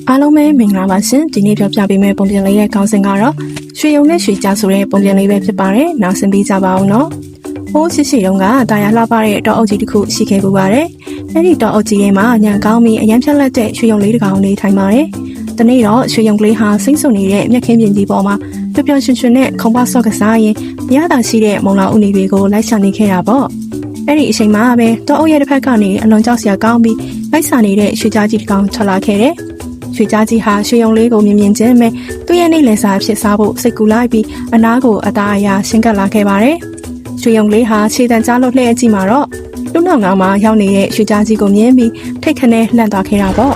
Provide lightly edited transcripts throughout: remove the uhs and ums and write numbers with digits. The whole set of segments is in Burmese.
အားလုံးပဲမင်္ဂလာပါရှင်ဒီနေ့ပြောပြပေးမယ့်ပုံပြင်လေးရဲ့ခေါင်းစဉ်ကတော့ရွှေရုံနဲ့ရွှေကြားဆိုတဲ့ပုံပြင်လေးပဲဖြစ်ပါတယ်နောက်ဆင်ပေးကြပါအောင်နော်ဟိုးရှိတုန်းကတာယာလှပတဲ့တောအုပ်ကြီးတစ်ခုရှိခဲ့ပူပါတယ်အဲ့ဒီတောအုပ်ကြီးထဲမှာညံကောင်းပြီးအရန်ဖြက်လက်တဲ့ရွှေရုံလေးတစ်ကောင်နေထိုင်ပါတယ်တနေ့တော့ရွှေရုံကလေးဟာစိမ့်ဆုံနေတဲ့မြက်ခင်းပြင်ကြီးပေါ်မှာပျော်ပျော်ရွှင်ရွှင်နဲ့ခုံပေါက်ဆော့ကစားရင်ရတာရှိတဲ့မုံလာဦးနေတွေကိုလိုက်ရှာနေခဲ့တာပေါ့အဲ့ဒီအချိန်မှာပဲတောအုပ်ရဲ့တစ်ဖက်ကနေအလွန်ကြောက်စရာကောင်းပြီးလိုက်ရှာနေတဲ့ရွှေကြားကြီးတစ်ကောင်ထွက်လာခဲ့တယ်ရွှေကြားကြီးဟာရွှေရုံလေးကိုမြင်မြင်ချင်းပဲသူ့ရဲ့နေ့လည်စာဖြစ်စားဖို့စိတ်ကူလိုက်ပြီးအနားကိုအသားအရာရှင်းကပ်လာခဲ့ပါတယ်ရွှေရုံလေးဟာခြေတံကြားလို့လှည့်အကြည့်မှာတော့လူနောက်ငါမှာရောက်နေတဲ့ရွှေကြားကြီးကိုမြင်ပြီးထိတ်ခနဲလှန့်သွားခဲ့တာပေါ့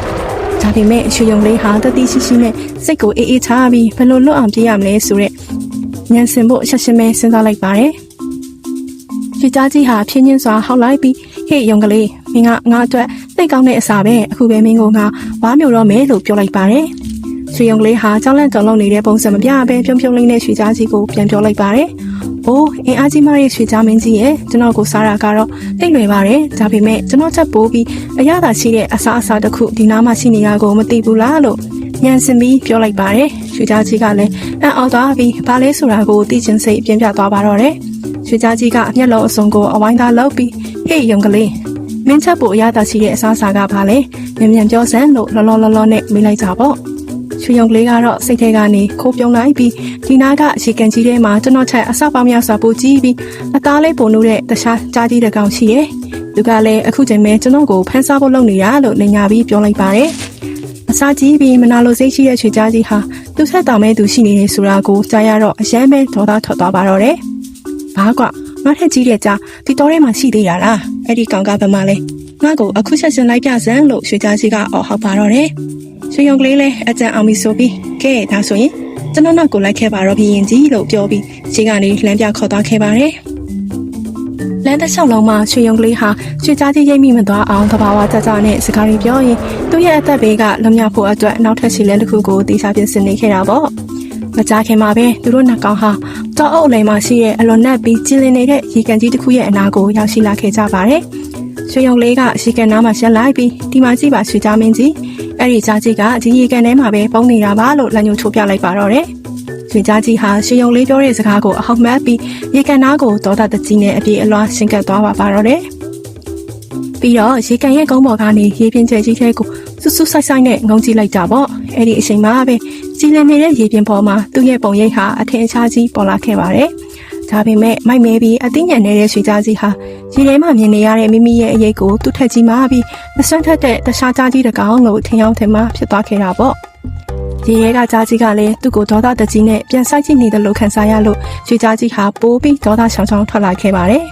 ဒါပေမဲ့ရွှေရုံလေးဟာတတိရှိရှိနဲ့စိတ်ကိုအေးအေးချပြီးဘယ်လိုလွတ်အောင်ပြေးရမလဲဆိုတဲ့ဉာဏ်စင်ဖို့ရှက်ရှင်းပဲစဉ်းစားလိုက်ပါတယ်ရွှေကြားကြီးဟာဖြင်းချင်းစွာဟောက်လိုက်ပြီးဟေ့ရုံကလေးမင်းကငါအတွက်သိကောင်းတဲ့အစာပဲအခုပဲမင်းကိုငါဝါမျိုးတော့မယ်လို့ပြောလိုက်ပါတယ်ရွှေရုံကလေးဟာကြောက်လန့်တုန်လှုပ်နေတဲ့ပုံစံမပြပဲပြုံးပြုံးလေးနဲ့ရွှေကြားကြီးကိုပြန်ပြောလိုက်ပါတယ်အိုးအင်အားကြီးမရဲ့ရွှေကြားမင်းကြီးရဲ့ကျွန်တော်ကိုစားတာကတော့တိတ်လွယ်ပါတယ်ဒါပေမဲ့ကျွန်တော်ချက်ပိုးပြီးအရသာရှိတဲ့အစားအစာတစ်ခုဒီနားမှာရှိနေတာကိုမသိဘူးလားလို့ညံစင်ပြီးပြောလိုက်ပါတယ်ရွှေကြားကြီးကလည်းအံ့ဩသွားပြီးဘာလဲဆိုတာကိုသိချင်စိတ်ပြင်းပြသွားပါတော့တယ်ရွှေကြားကြီးကအမျက်လုံးအစုံကိုအဝိုင်းသားလောက်ပြီးဟေ့ရုံကလေးမင်းချက်ပိုအရသာရှိတဲ့အစားအစာကဘာလဲမြန်ပြောစမ်းလို့လောနဲ့မေးလိုက်ကြပေါ့ရွှေရုံကလေးကတော့စိတ်ထဲကနေခိုးပြုံးလိုက်ပြီးဒီနားကအခြေကန်ကြီးထဲမှာကျွန်တော်ချက်အစပေါင်းများစွာပို့ကြည့်ပြီးအသားလေးပုံလို့တဲ့တခြားကြားကြီးတစ်ကောင်ရှိတယ်သူကလည်းအခုချိန်မဲကျွန်တော်ကိုဖမ်းစားဖို့လုပ်နေတာလို့နေညာပြီးပြောလိုက်ပါတယ်အစာကြီးပြီးမနာလိုစိတ်ရှိတဲ့ရွှေကြားကြီးဟာသူ့ဆက်တောင်မဲ့သူရှိနေတယ်ဆိုတာကိုကြားရတော့အယမ်းပဲဒေါသထွက်သွားပါတော့တယ်ဘာကွာငါထက်ကြီးတဲ့ကြားဒီတော်ထဲမှာရှိသေးတာလားအဲ့ဒီကောင်ကဘာမှလဲငါ့ကိုအခုချက်ချင်းလိုက်ပြစမ်းလို့ရွှေကြားကြီးကအော်ဟောက်ပါတော့တယ်ရွှေရုံကလေးလည်းအကြံအောင်ပြီးဆိုပြီးကဲဒါဆိုရင်ကျွန်တော်နောက်ကိုလိုက်ခဲ့ပါတော့ပြီးရင်ကြီးလို့ပြောပြီးခြေကနေလမ်းပြခေါ်သွားခဲ့ပါတယ်လမ်းတစ်လျှောက်လုံးမှာရွှေရုံကလေးဟာရွှေကြားကြီးရိပ်မိမသွားအောင်သဘာဝကြကြနဲ့စကားတွေပြောရင်သူ့ရဲ့အသက်ဘေးကလွန်မြောက်ဖို့အတွက်နောက်ထပ်ခြေလမ်းတစ်ခုကိုတီးစားပြင်ဆင်နေခဲ့တာပေါ့မကြခင်မှာပဲသူတို့နှစ်ကောင်ဟာတောအုပ်လိမ်မှာရှိတဲ့အလွန်နက်ပြီးကျင်းလင်းနေတဲ့ရေကန်ကြီးတစ်ခုရဲ့အနာကိုရောက်ရှိလာခဲ့ကြပါတယ်ရွှေရုံလေးကရေကန်နားမှာရှက်လိုက်ပြီးဒီမှာကြည့်ပါရွှေကြားမင်းကြီးအဲ့ဒီကြားကြီးကဒီရေကန်ထဲမှာပဲပုံနေတာပါလို့လက်ညှိုးထိုးပြလိုက်ပါတော့တယ်ရွှေကြားကြီးဟာရွှေရုံလေးပြောတဲ့စကားကိုအဟောက်မှတ်ပြီးရေကန်နားကိုဒေါသတကြီးနဲ့အပြေအလွှားရှင်းကပ်သွားပါတော့တယ်ပြီးတော့ရေကန်ရဲ့ကုန်းပေါ်ကနေရေပြင်ကျဲကြီးထဲကိုဆူဆူဆိုင်နဲ့ငုံကြည့်လိုက်ကြပေါ့အဲ့ဒီအချိန်မှာပဲကြီးလည်နေတဲ့ရေပြင်ပေါ်မှာသူ့ရဲ့ပုံရိပ်ဟာအထင်ရှားကြီးပေါ်လာခဲ့ပါတယ်ဒါပေမဲ့မိုက်မဲပြီးအသိဉာဏ်နေတဲ့ရွှေကြားကြီးဟာရေထဲမှာမြင်နေရတဲ့မိမိရဲ့အရေးကိုသူ့ထက်ကြီးမှပြီးမစွန့်ထက်တဲ့တခြားကြားကြီးတကောင်လို့ထင်ရောက်ထင်မှဖြစ်သွားခဲ့တာပေါ့ရေထဲကကြားကြီးကလည်းသူ့ကိုဒေါသတကြီးနဲ့ပြန်ဆိုင်ကြည့်နေတယ်လို့ခံစားရလို့ရွှေကြားကြီးဟာပိုးပြီးဒေါသချောင်းချောင်းထွက်လာခဲ့ပါတယ်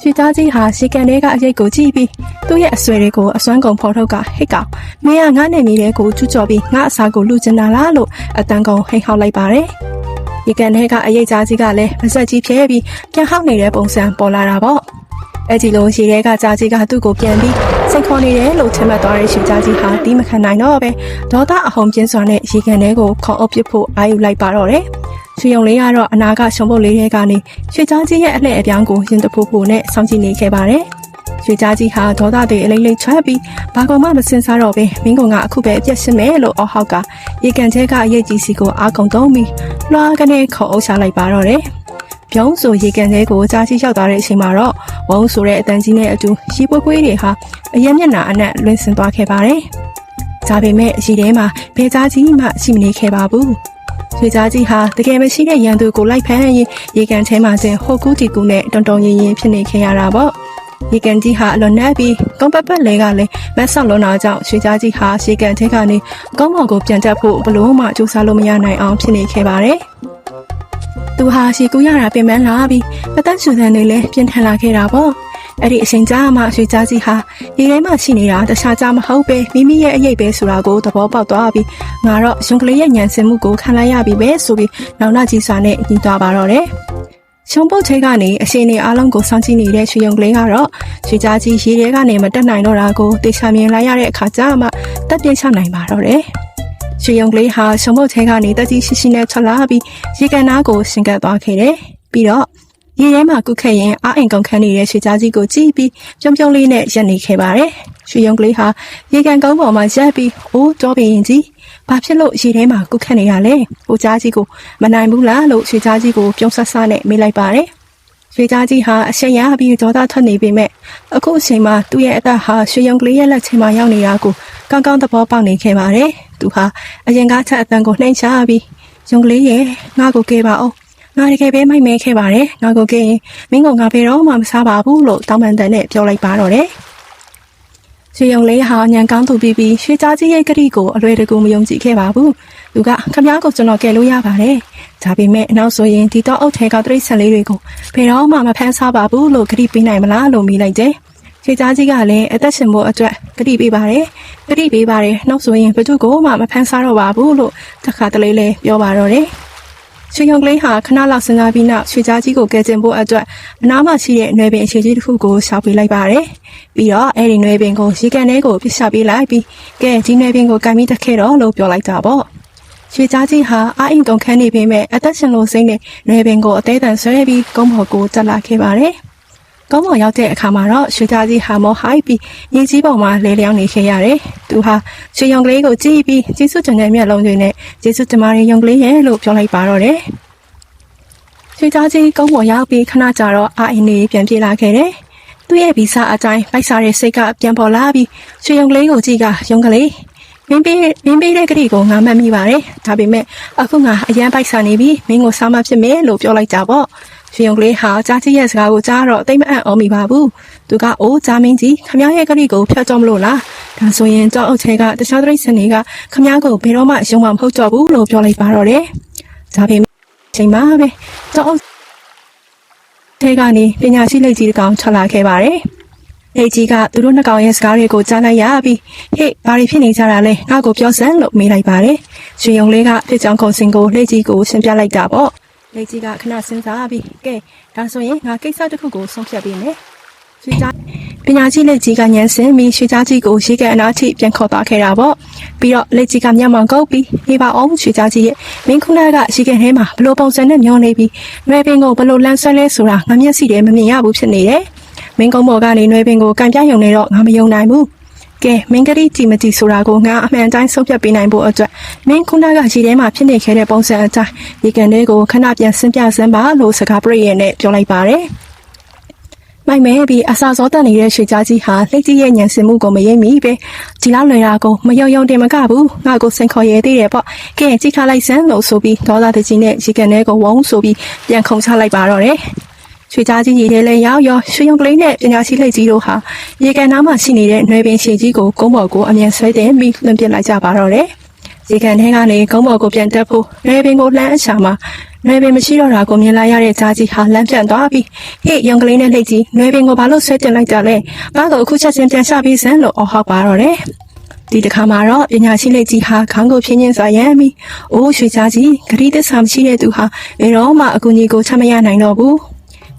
ရွှေသားကြီးဟာရှီကန်ထဲကအရိတ်ကိုကြည့်ပြီးသူ့ရဲ့အဆွဲတွေကိုအစွမ်းကုန်ဖော်ထုတ်ကဟိတ်ကောင်မင်းကငါနဲ့မိတဲ့ကိုကျူးကျော်ပြီးငါအစာကိုလူကျင်တာလားလို့အတန်းကုန်ဟိတ်ဟောက်လိုက်ပါတယ်။ဒီကန်ထဲကအရိတ်ကြားကြီးကလည်းမဆက်ကြီးဖြဲပြီးပြန်ဟောက်နေတဲ့ပုံစံပေါ်လာတာပေါ့။အဲ့ဒီလိုရေထဲကကြားကြီးကသူ့ကိုပြန်ပြီးစိတ်ခေါ်နေတယ်လို့ထင်မှတ်သွားတဲ့ရွှေကြားကြီးဟာတီးမခံနိုင်တော့ပဲဒေါသအဟုန်ပြင်းစွာနဲ့ရေကန်ထဲကိုခေါ်အုပ်ပစ်ဖို့အာရုံလိုက်ပါတော့တယ်။ရွှေရုံလေးကတော့အနာကရှုံပုတ်လေးထဲကနေရွှေကြားကြီးရဲ့အလှည့်အပြောင်းကိုရင်တဖိုးဖိုနဲ့စောင့်ကြည့်နေခဲ့ပါတယ်။ရွှေကြားကြီးဟာဒေါသတွေအလိမ့်လိမ့်ချွတ်ပြီးဘာကောင်မှမစင်စားတော့ပဲမင်းကောင်ကအခုပဲအပြက်ရှင်းမယ်လို့အော်ဟောက်ကရေကန်ထဲကအရေးကြီးစီကိုအားကုန်သုံးပြီးလွှာကနေခေါ်အုပ်ချလိုက်ပါတော့တယ်။ပြုံးဆိုရေကန်ထဲကိုကြားကြီးရောက်သွားတဲ့အချိန်မှာတော့ဝုန်းဆိုတဲ့အတန်ကြီးနဲ့အတူရေပွေးပွေးတွေဟာအယက်မျက်နှာအနက်လွင်ဆင်သွားခဲ့ပါတယ်။ဒါပေမဲ့ရေထဲမှာဘဲကြားကြီးမှရှိမနေခဲ့ပါဘူး။ရွှေကြားကြီးဟာတကယ်မရှိတဲ့ရန်သူကိုလိုက်ဖမ်းရင်ရေကန်ထဲမှာစဉ်ဟိုကူးတီကူနဲ့တုံရင်ဖြစ်နေခဲ့ရတာပေါ့ရေကန်ကြီးဟာအလွန်နှက်ပြီးကုန်းပတ်လဲကလည်းမတ်ဆော့လွန်တာကြောင့်ရွှေကြားကြီးဟာရေကန်ထဲကနေကုန်းပေါ်ကိုပြန်တက်ဖို့ဘလို့မှကြိုးစားလို့မရနိုင်အောင်ဖြစ်နေခဲ့ပါတယ်သူဟာရေကူးရတာပင်ပန်းလာပြီးအသက်ရှူသံတွေလည်းပြင်းထန်လာခဲ့တာပေါ့အဲ့ဒီအချိန်ကြာမှရွှေကြားကြီးဟာရေထဲမှာရှိနေတာတခြားကြားမဟုတ်ပဲမိမိရဲ့အရေးပဲဆိုတာကိုသဘောပေါက်သွားပြီးငါတော့ရုံကလေးရဲ့ညံစင်မှုကိုခံလိုက်ရပြီပဲဆိုပြီးနောက်နောက်ကြီးစွာနဲ့ညှိသွားပါတော့တယ်ရှုံပုတ်ထဲကနေအရှင်နေအားလုံးကိုစောင့်ကြည့်နေတဲ့ရွှေရုံကလေးကတော့ရွှေကြားကြီးရေထဲကနေမတက်နိုင်တော့တာကိုတေချာမြင်လိုက်ရတဲ့အခါကျမှတက်ပြင်းချနိုင်ပါတော့တယ်ရွှေရုံကလေးဟာရှုံပုတ်ထဲကနေတက်ကြီးရှိရှိနဲ့ထွက်လာပြီးရေကန်နားကိုရှင်ကပ်သွားခဲ့တယ်ပြီးတော့ ရေထဲမှာကုခက်ရင်အားအိမ်ကုန်ခန်းနေတဲ့ရွှေကြားကြီးကိုကြည့်ပြီးပြုံးပြုံးလေးနဲ့ရက်နေခဲ့ပါတယ်။ရွှေရုံကလေးဟာရေကန်ကုန်းပေါ်မှာရက်ပြီးအိုးတော်ပင်ကြီးဘာဖြစ်လို့ရေထဲမှာကုခက်နေရလဲ။ဟိုကြားကြီးကိုမနိုင်ဘူးလားလို့ရွှေကြားကြီးကိုပြုံးဆဆနဲ့မေးလိုက်ပါတယ်။ရွှေကြားကြီးဟာအရှင်ရပြီးကြောသားထွက်နေပေမဲ့အခုအချိန်မှာသူ့ရဲ့အသက်ဟာရွှေရုံကလေးရဲ့လက်ချိန်မှာရောက်နေတာကိုကောင်းကောင်းသဘောပေါက်နေခဲ့ပါတယ်။သူဟာအရင်ကချက်အတန်ကိုနှိမ်ချပြီးရုံကလေးရဲ့ငါ့ကိုကဲပါအောင်ငါတကယ်ပဲမိုက်မဲခဲ့ပါတယ်ငါကိုကဲရင်မင်းကငါဘယ်တော့မှမစားပါဘူးလို့တောင်းပန်တဲ့နဲ့ပြောလိုက်ပါတော့တယ်ရွှေရုံလေးဟာညံကောင်းသူပြီးရွှေကြားကြီးရဲ့ကတိကိုအလွယ်တကူမယုံကြည်ခဲ့ပါဘူးသူကခမ ्या ကိုကျွန်တော်ကဲလို့ရပါတယ်ဒါပေမဲ့နောက်ဆိုရင်ဒီတော့အုတ်ထဲကတရိတ်ဆန်လေးတွေကိုဘယ်တော့မှမဖမ်းစားပါဘူးလို့ကတိပေးနိုင်မလားလို့မိလိုက်တယ်ရွှေကြားကြီးကလည်းအသက်ရှင်ဖို့အတွက်ကတိပေးပါတယ်နောက်ဆိုရင်ဘယ်သူကိုမှမဖမ်းစားတော့ပါဘူးလို့တခါတလေလဲပြောပါတော့တယ်ရွှေရုံကလေးဟာခဏလောက်စဉ်းစားပြီးနောက်ရွှေကြားကြီးကိုကယ်တင်ဖို့အတွက်အနားမှာရှိတဲ့နွယ်ပင်အခြေကြီးတစ်ခုကိုရှာဖွေလိုက်ပါတယ်။ပြီးတော့အဲ့ဒီနွယ်ပင်ကိုရေကန်ထဲကိုပစ်ချပေးလိုက်ပြီးကဲဒီနွယ်ပင်ကိုကန်ပြီးတက်ခဲ့တော့လို့ပြောလိုက်တာပေါ့။ရွှေကြားကြီးဟာအာအိမ်ကုန်ခန်းနေပေမဲ့အသက်ရှင်လို့စိမ့်တဲ့နွယ်ပင်ကိုအသေးအံဆွဲပြီးကုန်းပေါ်ကိုတက်လာခဲ့ပါတယ်။ကုန်းပေါ်ရောက်တဲ့အခါမှာတော့ရွှေကြားကြီးဟာမောဟိုက်ပြီးရေကြီးပေါ်မှာလဲလျောင်းနေခဲ့ရတယ်။သူဟာရွှေရုံကလေးကိုကြည့်ပြီးကျေးဇူးတင်တဲ့မျက်လုံးတွေနဲ့ကျေးဇူးတင်ပါတယ်ရုံကလေးရဲ့လို့ပြောလိုက်ပါတော့တယ်။ရွှေကြားကြီးကုန်းပေါ်ရောက်ပြီးခဏကြာတော့အာအိမ်လေးပြန်ပြေးလာခဲ့တယ်။သူ့ရဲ့ဗီဇအတိုင်းပိုက်စားတဲ့စိတ်ကပြန်ပေါ်လာပြီးရွှေရုံကလေးကိုကြည့်ကရုံကလေးမင်းပေးတဲ့ကလေးကိုငါမှတ်မိပါတယ်။ဒါပေမဲ့အခုငါအရန်ပိုက်စားနေပြီမင်းကိုစားမဖြစ်မယ်လို့ပြောလိုက်တာပေါ့။ရွှေရုံကလေးဟာကြားကြီးရဲ့စကားကိုကြားတော့တိတ်မအံ့ဩမိပါဘူးသူကအိုးကြားမင်းကြီးခမ ्या ရဲ့ကလေးကိုဖျက်တော့မလို့လားဒါဆိုရင်ကြောက်အုပ်ချဲကတခြားတရိတ်စင်တွေကခမ ्या ကိုဘယ်တော့မှရုံမှမဟုတ်တော့ဘူးလို့ပြောလိုက်ပါတော့တယ်ဒါပေမဲ့ချိန်မှာပဲကြောက်အုပ်ထဲကနေပညာရှိလက်ကြီးတစ်ကောင်ထွက်လာခဲ့ပါတယ်လက်ကြီးကသူတို့နှစ်ကောင်ရဲ့စကားတွေကိုကြားလိုက်ရပြီးဟေ့ဘာတွေဖြစ်နေကြတာလဲငါ့ကိုပြောစမ်းလို့မေးလိုက်ပါတယ်ရွှေရုံလေးကပြစ်ကြောင်ခုံစင်ကိုလက်ကြီးကိုရှင်းပြလိုက်တာပေါ့လက်ကြီးကခဏစဉ်းစားပြီးကဲဒါဆိုရင်ငါကိစ္စတစ်ခုကိုဆုံးဖြတ်ပေးမယ်ရွှေကြားပညာရှိလက်ကြီးကညံစင်ပြီးရွှေကြားကြီးကိုရေကန်အနားထိပြန်ခေါ်သွားခဲ့တာပေါ့ပြီးတော့လက်ကြီးကမျက်မှောင်ကုပ်ပြီးနေပါအောင်ရွှေကြားကြီးရဲ့မင်းခုနကရေကန်ထဲမှာဘလို့ပုံစံနဲ့မျောနေပြီးနွယ်ပင်ကိုဘလို့လန်းဆွဲလဲဆိုတာငါမျက်စိတည်းမမြင်ရဘူးဖြစ်နေတယ်မင်းကုန်းပေါ်ကနေနွယ်ပင်ကိုကန်ပြယုံနေတော့ငါမယုံနိုင်ဘူးကဲမင်းကလေးကြည်မကြည်ဆိုတာကိုငါအမှန်တိုင်းဆုံးဖြတ်ပေးနိုင်ဖို့အတွက်မင်းခုနကရေထဲမှာဖြစ်နေခဲ့တဲ့ပုံစံအတိုင်းဒီကန်လေးကိုခဏပြန်ဆင်းပြစမ်းပါလို့စကားပြည့်ရဲ့နဲ့ပြောလိုက်ပါတယ်။မိုက်မဲပြီးအစာစောတက်နေတဲ့ရွှေကြားကြီးဟာလက်ကြီးရဲ့ညံစင်မှုကိုမရိပ်မိပဲဒီလောက်လွယ်တာကိုမယုံယုံတင်မကဘူးငါ့ကိုစင်ခေါ်ရဲသေးတယ်ပေါ့။ကဲကြည့်ခလိုက်စမ်းလို့ဆိုပြီးဒေါသတကြီးနဲ့ရေကန်လေးကိုဝုန်းဆိုပြီးပြန်ခုန်ချလိုက်ပါတော့တယ်။ရွှေကြားကြီးရေထဲလဲရောက်ရောရွှေရုံကလေးနဲ့ပညာရှိလက်ကြီးတို့ဟာရေကန်နားမှာရှိနေတဲ့နွယ်ပင်ရှည်ကြီးကိုကုန်းပေါ်ကိုအမြန်ဆွဲတင်ပြီးလွှင့်ပစ်လိုက်ကြပါတော့တယ်။ရေကန်ထဲကနေကုန်းပေါ်ကိုပြန်တက်ဖို့နွယ်ပင်ကိုလှမ်းအချာမှာနွယ်ပင်မရှိတော့တာကိုမြင်လာရတဲ့ကြားကြီးဟာလမ်းပြန်သွားပြီးဟေ့ရုံကလေးနဲ့လက်ကြီးနွယ်ပင်ကိုဘာလို့ဆွဲတင်လိုက်ကြလဲ။ဘာလို့အခုချက်ချင်းပြန်ချပြီးစမ်းလို့အော်ဟောက်ပါတော့တယ်။ဒီတစ်ခါမှာတော့ပညာရှိလက်ကြီးဟာခေါင်းကိုဖြင်းချင်းစွာရမ်းပြီးအိုးရွှေကြားကြီးဂရီးသစ္စာမရှိတဲ့သူဟာဘယ်တော့မှအကူအညီကိုချမရနိုင်တော့ဘူး။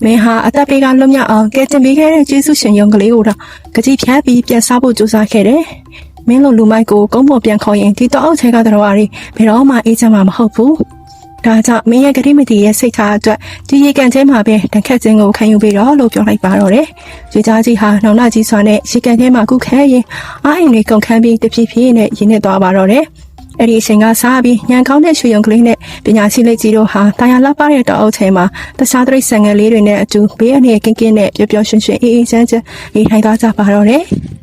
မင်းဟာအသက်ပေးကလွတ်မြောက်အောင်ကဲတင်ပေးခဲ့တဲ့ကျေးဇူးရှင်ရုံကလေးကိုတော့ကြည်ဖြတ်ပြီးပြန်စားဖို့ကြိုးစားခဲ့တယ်။မင်းလိုလူမိုက်ကိုကုန်းပေါ်ပြန်ခေါ်ရင်ဒီတော့အောက်ထဲကတော်ရီဘယ်တော့မှအေးချမ်းမှာမဟုတ်ဘူး။ဒါကြောင့်မင်းရဲ့ဂရိမတီရဲ့စိတ်ထားအတွက်ဒီရေကန်ထဲမှာပဲတခက်ချင်းကိုခံယူပြီးတော့လို့ပြောလိုက်ပါတော့တယ်။ရွှေကြားကြီးဟာနောင်နာကြီးစွာနဲ့ရေကန်ထဲမှာကုခဲရင်အားအိမ်လေးကုန်ခန်းပြီးတဖြည်းဖြည်းနဲ့ရင်းနေသွားပါတော့တယ်။အဲ့ဒီအချိန်ကစားပြီးညံကောင်းတဲ့ရွှေရုံကလေးနဲ့ပညာရှိလက်ကြီးတို့ဟာတာယာလှပတဲ့တောအုပ်ထဲမှာတခြားတရိတ်ဆန်ငယ်လေးတွေနဲ့အတူဘေးအနေကင်းကင်းနဲ့ပျော်ပျော်ရွှင်ရွှင်အေးအေးချမ်းချမ်းနေထိုင်သွားကြပါတော့တယ်။